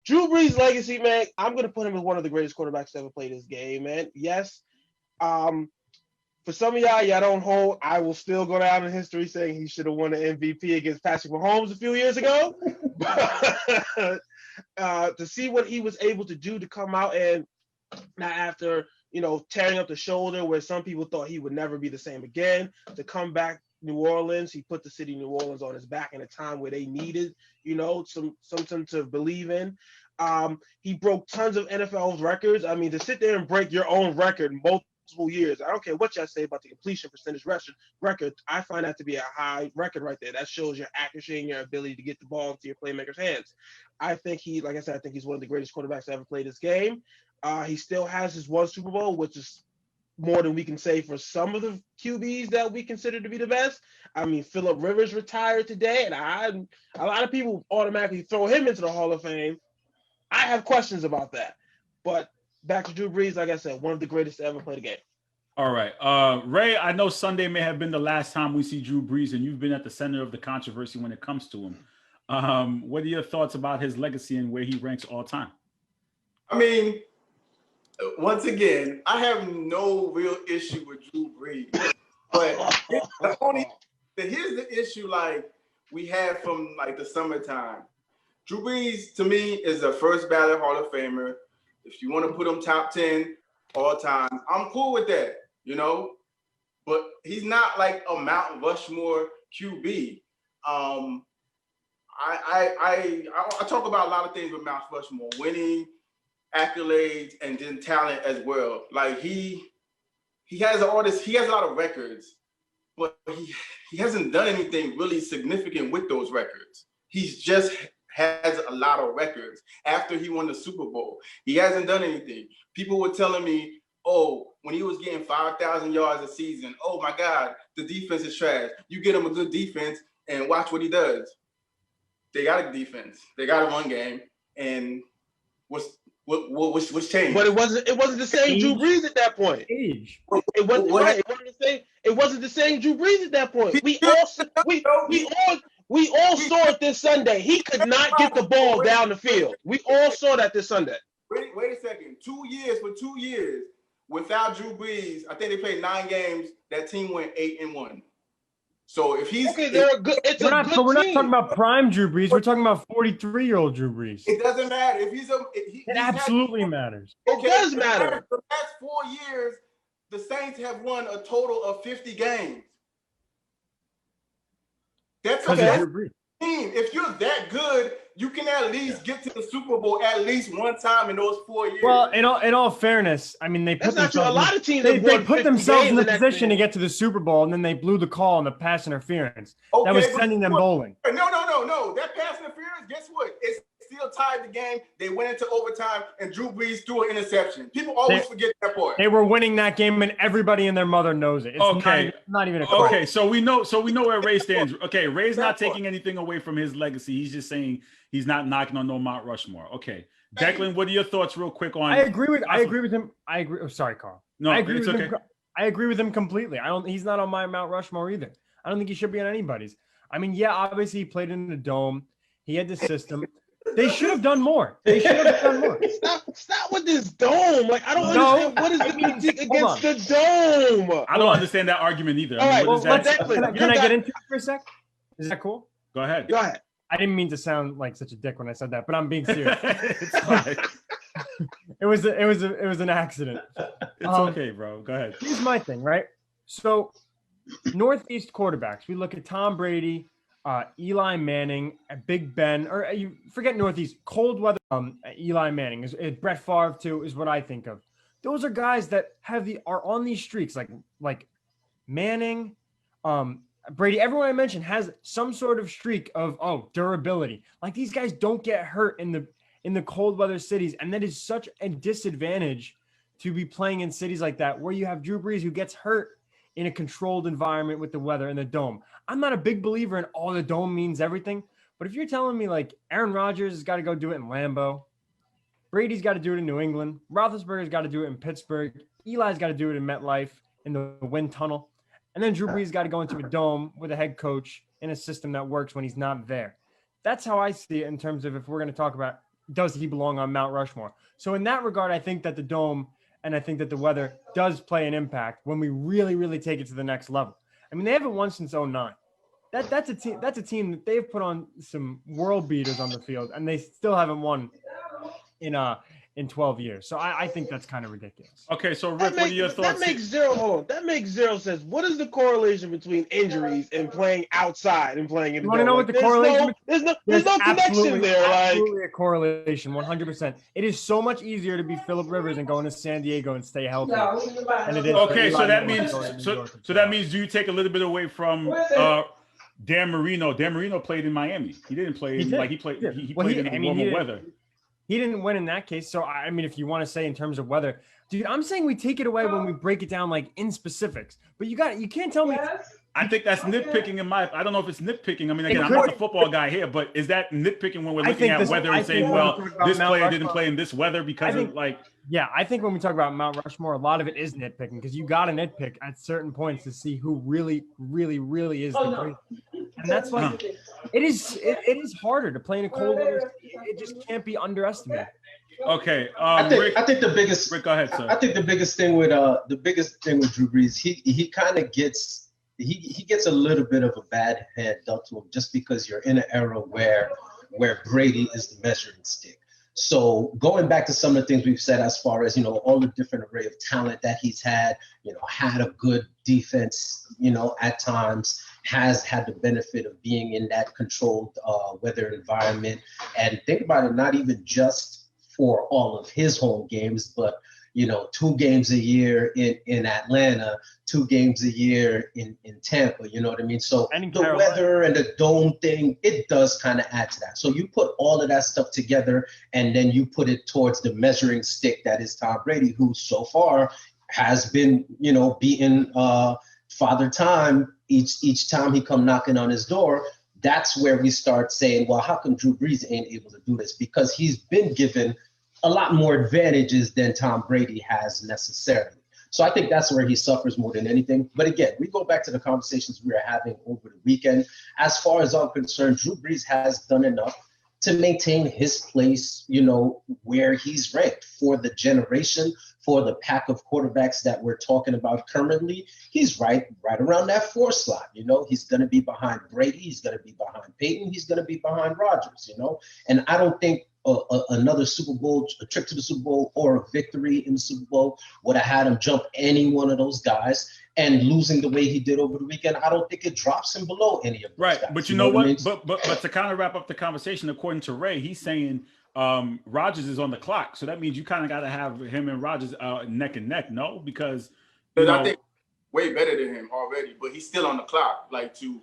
Drew Brees' legacy, man, I'm going to put him as one of the greatest quarterbacks to ever play this game, man. Yes. Um, for some of y'all don't hold. I will still go down in history saying he should have won the MVP against Patrick Mahomes a few years ago. But to see what he was able to do to come out and now after tearing up the shoulder where some people thought he would never be the same again, to come back New Orleans, he put the city of New Orleans on his back in a time where they needed something to believe in. He broke tons of NFL records. I mean, to sit there and break your own record multiple years, I don't care what y'all say about the completion percentage record. I find that to be a high record right there. That shows your accuracy and your ability to get the ball into your playmakers' hands. I think like I said, I think he's one of the greatest quarterbacks to ever play this game. He still has his one Super Bowl, which is more than we can say for some of the QBs that we consider to be the best. I mean, Phillip Rivers retired today, and a lot of people automatically throw him into the Hall of Fame. I have questions about that. But back to Drew Brees, like I said, one of the greatest to ever play the game. All right. Ray, I know Sunday may have been the last time we see Drew Brees, and you've been at the center of the controversy when it comes to him. What are your thoughts about his legacy and where he ranks all time? I mean, once again, I have no real issue with Drew Brees. But here's the issue like we had from like the summertime. Drew Brees, to me, is a first ballot Hall of Famer. If you want to put him top 10 all time, I'm cool with that, But he's not like a Mount Rushmore QB. I talk about a lot of things with Mount Rushmore, winning, accolades, and then talent as well. Like he has all this, he has a lot of records, but he hasn't done anything really significant with those records. He's just has a lot of records. After he won the Super Bowl, he hasn't done anything. People were telling me, oh, when he was getting 5,000 yards a season, oh my God, the defense is trash. You get him a good defense and watch what he does. They got a defense. They got a run game. And what's changed? But it wasn't the same Drew Brees at that point. It wasn't the same Drew Brees at that point. We all saw it this Sunday. He could not get the ball down the field. We all saw that this Sunday. Wait a second. 2 years, for 2 years, without Drew Brees, I think they played 9 games. That team went 8-1. So if he's okay, they're a good. We're not talking about prime Drew Brees. We're talking about 43-year-old Drew Brees. It doesn't matter if it absolutely matters. Okay, it does matter. The last 4 years, the Saints have won a total of 50 games. That's okay. Team. If you're that good, you can at least get to the Super Bowl at least one time in those 4 years. Well, in all fairness, I mean, they put themselves. A lot of teams they put themselves in the position to get to the Super Bowl, and then they blew the call on the pass interference. Okay, that was sending them bowling. No. That pass interference, guess what? It's still tied the game. They went into overtime, and Drew Brees threw an interception. People always forget that part. They were winning that game, and everybody and their mother knows it. It's not even a call. Okay, so we know where Ray stands. Okay, Ray's not taking anything away from his legacy. He's just saying he's not knocking on no Mount Rushmore. Okay, Declan, what are your thoughts, real quick, on? I agree with him. Oh, sorry, Carl. No, I agree it's with okay. him. I agree with him completely. He's not on my Mount Rushmore either. I don't think he should be on anybody's. I mean, yeah, obviously he played in the dome. He had the system. They should have done more. Stop with this dome. Like, I don't understand what is the critique against the dome. I don't understand that argument either. All right, can I get into it for a sec? Is that cool? Go ahead. I didn't mean to sound like such a dick when I said that, but I'm being serious. It's fine. It was an accident. It's okay, bro. Go ahead. Here's my thing, right? So, Northeast quarterbacks. We look at Tom Brady, Eli Manning, Big Ben, or you forget Northeast, cold weather. Eli Manning is Brett Favre too, is what I think of. Those are guys that are on these streaks, like Manning, Brady. Everyone I mentioned has some sort of streak of durability. Like, these guys don't get hurt in the cold weather cities, and that is such a disadvantage to be playing in cities like that, where you have Drew Brees who gets hurt in a controlled environment with the weather in the dome. I'm not a big believer in the dome means everything, but if you're telling me like Aaron Rodgers has got to go do it in Lambeau, Brady's got to do it in New England, Roethlisberger's got to do it in Pittsburgh, Eli's got to do it in MetLife in the wind tunnel, and then Drew Brees got to go into a dome with a head coach in a system that works when he's not there. That's how I see it in terms of if we're going to talk about does he belong on Mount Rushmore? So in that regard, I think that the dome and I think that the weather does play an impact when we really, really take it to the next level. I mean, they haven't won since 09. That's a team that they've put on some world beaters on the field, and they still haven't won in 12 years. So I think that's kind of ridiculous. Okay, so Rick, what are your thoughts? That makes zero sense. What is the correlation between injuries and playing outside and playing in the You want to know what the correlation? There's no connection there. Absolutely a correlation, 100%. It is so much easier to be Phillip Rivers and going to San Diego and stay healthy than it is. Okay, so that means do you take a little bit away from Dan Marino? Dan Marino played in Miami. He didn't play he played in warmer weather. He didn't win in that case. So, I mean, if you want to say in terms of weather, dude, I'm saying we take it away when we break it down like in specifics. But you can't tell me. I think that's nitpicking I don't know if it's nitpicking. I mean, again, I'm not the football guy here, but is that nitpicking when we're looking at weather and saying, well, this player didn't play in this weather because of like. Yeah, I think when we talk about Mount Rushmore, a lot of it is nitpicking because you got to nitpick at certain points to see who really, really, really is the great. And that's why it is harder to play in a cold weather. It just can't be underestimated. Okay, I think the biggest. Rick, go ahead, sir. I think the biggest thing with Drew Brees, he kind of gets he gets a little bit of a bad head dealt to him just because you're in an era where Brady is the measuring stick. So going back to some of the things we've said as far as, all the different array of talent that he's had, had a good defense, at times, has had the benefit of being in that controlled weather environment. And think about it, not even just for all of his home games, but 2 games a year in Atlanta, 2 games a year in Tampa, you know what I mean? So the weather and the dome thing, it does kind of add to that. So you put all of that stuff together and then you put it towards the measuring stick that is Tom Brady, who so far has been, beating Father Time each time he come knocking on his door. That's where we start saying, well, how come Drew Brees ain't able to do this? Because he's been given a lot more advantages than Tom Brady has necessarily. So I think that's where he suffers more than anything. But again, we go back to the conversations we were having over the weekend. As far as I'm concerned, Drew Brees has done enough to maintain his place, where he's ranked for the generation, for the pack of quarterbacks that we're talking about currently. He's right around that 4 slot. He's going to be behind Brady. He's going to be behind Peyton. He's going to be behind Rodgers, And I don't think another Super Bowl, a trip to the Super Bowl or a victory in the Super Bowl would have had him jump any one of those guys. And losing the way he did over the weekend, I don't think it drops him below any of those guys. But you know what? I mean? But to kind of wrap up the conversation, according to Ray, he's saying Rodgers is on the clock. So that means you kind of got to have him and Rodgers neck and neck, no? Because I think way better than him already, but he's still on the clock. But you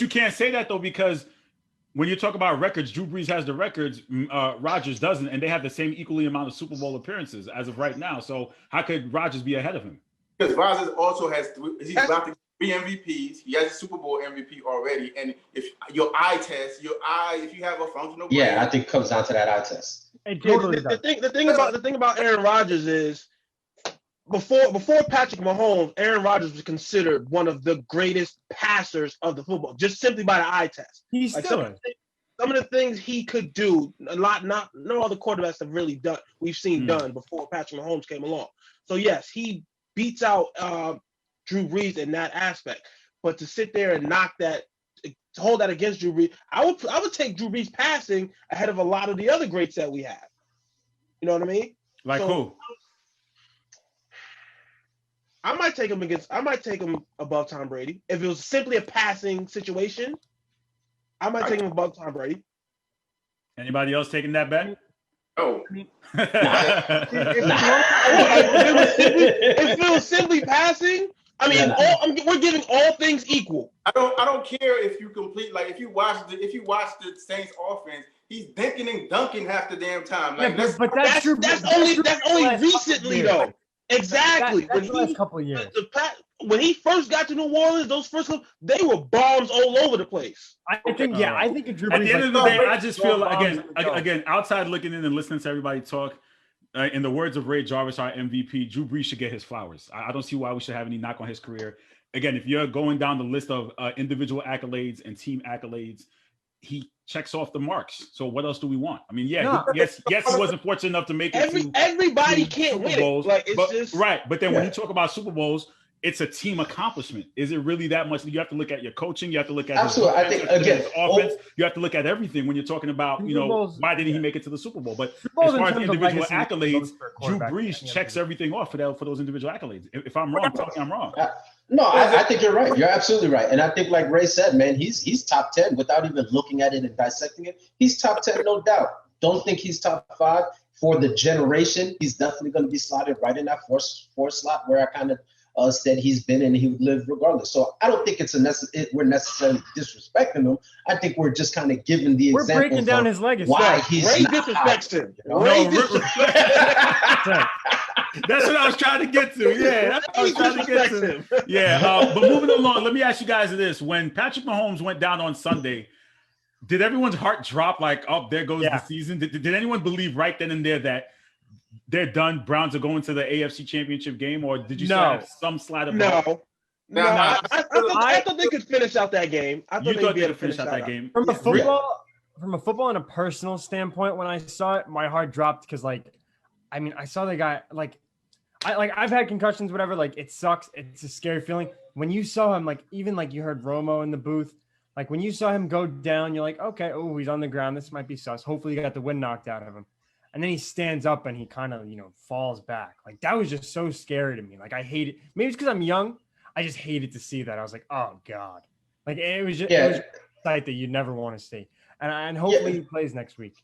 can't say that though, because when you talk about records, Drew Brees has the records, Rodgers doesn't, and they have the same equally amount of Super Bowl appearances as of right now. So how could Rodgers be ahead of him? Because Rodgers also has he's about to 3 MVPs. He has a Super Bowl MVP already. And if your eye test, if you have a functional brain, I think it comes down to that eye test. The thing about Aaron Rodgers is before Patrick Mahomes, Aaron Rodgers was considered one of the greatest passers of the football, just simply by the eye test. He's still some of the things he could do, no other quarterbacks have really done. We've seen done before Patrick Mahomes came along. So yes, he beats out Drew Brees in that aspect. But to sit there and to hold that against Drew Brees, I would take Drew Brees passing ahead of a lot of the other greats that we have. You know what I mean? Like who? I might take him above Tom Brady. If it was simply a passing situation, I might take him above Tom Brady. Anybody else taking that bet? Oh. If it was simply passing, I mean, we're giving all things equal. I don't care if you complete, if you watch the Saints offense, he's dinking and dunking half the damn time. That's only recently though. Exactly. That's the last couple of years. When he first got to New Orleans, those first couple, they were bombs all over the place. I think Drew Brees, at the end of the day, I just feel again, outside looking in and listening to everybody talk, in the words of Ray Jarvis, our MVP, Drew Brees should get his flowers. I don't see why we should have any knock on his career. Again, if you're going down the list of individual accolades and team accolades, he checks off the marks. So what else do we want? I mean, yes, he wasn't fortunate enough to make it. Everybody can't win it. Like it's just right. But then when you talk about Super Bowls, it's a team accomplishment. Is it really that much? You have to look at your coaching. You have to look at absolutely. I think again, his offense. You have to look at everything when you're talking about why didn't he make it to the Super Bowl? But as far as individual accolades, Drew Brees checks everything off for those individual accolades. If I'm wrong, tell me I'm wrong. No, I think you're right. You're absolutely right. And I think, like Ray said, man, he's top 10 without even looking at it and dissecting it. He's top 10, no doubt. Don't think he's top 5 for the generation. He's definitely going to be slotted right in that four slot where I kind of said he's been and he would live regardless. So I don't think we're necessarily disrespecting him. I think we're just kind of giving the example. We're breaking down his legacy. Why he's Ray not disrespects high, him. you know? Ray disrespects That's what I was trying to get to. Yeah, that's what I was trying to get to. Yeah, but moving along, let me ask you guys this. When Patrick Mahomes went down on Sunday, did everyone's heart drop like, oh, there goes the season? Did anyone believe right then and there that they're done, Browns are going to the AFC Championship game? Or did you have some slight of hope? No. I thought they could finish out that game. I thought they'd be able to finish out that game. From a football and a personal standpoint, when I saw it, my heart dropped because, I saw the guy, I've had concussions, whatever. It sucks. It's a scary feeling. When you saw him, even you heard Romo in the booth, when you saw him go down, you're like, okay, oh, he's on the ground. This might be sus. Hopefully, he got the wind knocked out of him. And then he stands up and he kind of, falls back. That was just so scary to me. I hate it. Maybe it's because I'm young. I just hated to see that. I was like, oh God. It was just a sight that you'd never want to see. And hopefully he plays next week.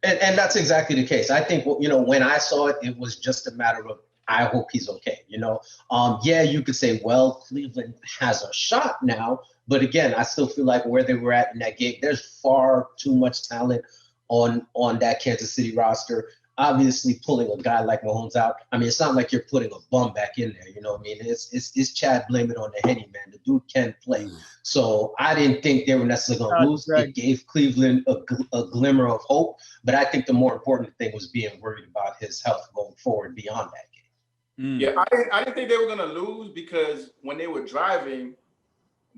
And that's exactly the case. I think, when I saw it, it was just a matter of, I hope he's okay. You could say, well, Cleveland has a shot now. But again, I still feel like where they were at in that game, there's far too much talent on that Kansas City roster. Obviously, pulling a guy like Mahomes out, I mean, it's not like you're putting a bum back in there. You know what I mean? It's Chad, blame it on the Henny, man. The dude can play. So I didn't think they were necessarily going to lose. It gave Cleveland a glimmer of hope. But I think the more important thing was being worried about his health going forward beyond that game. Yeah, I didn't think they were going to lose because when they were driving,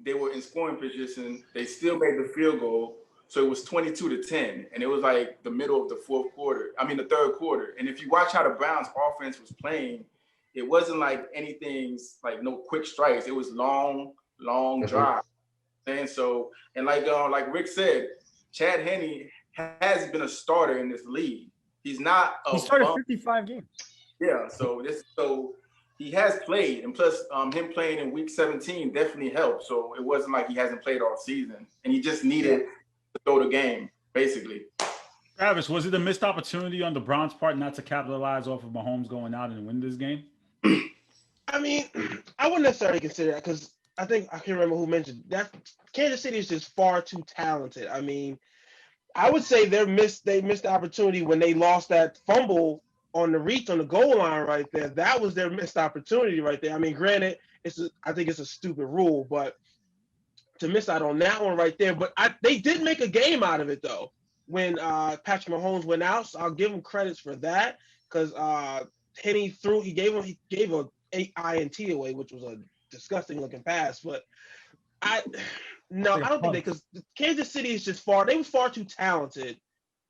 they were in scoring position. They still made the field goal. So it was 22-10, and it was the middle of the the third quarter. And if you watch how the Browns offense was playing, it wasn't no quick strikes. It was long drive. And so, and like Rick said, Chad Henne has been a starter in this league. He's not he started 55 games. Yeah, so he has played, and plus him playing in week 17 definitely helped. So it wasn't like he hasn't played all season, and he just needed to throw the game, basically. Travis, was it a missed opportunity on the Browns' part not to capitalize off of Mahomes going out and win this game? I mean, I wouldn't necessarily consider that because I think I can't remember who mentioned that Kansas City is just far too talented. I mean, I would say they missed the opportunity when they lost that fumble on the reach on the goal line right there. That was their missed opportunity right there. I mean, granted, I think it's a stupid rule, but to miss out on that one right there. But they did make a game out of it though when Patrick Mahomes went out. So I'll give him credits for that because Henny gave a 8 INT away, which was a disgusting looking pass. But I don't think because Kansas City is just they were far too talented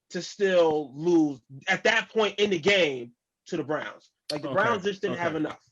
to still lose at that point in the game to the Browns. The Browns just didn't have enough.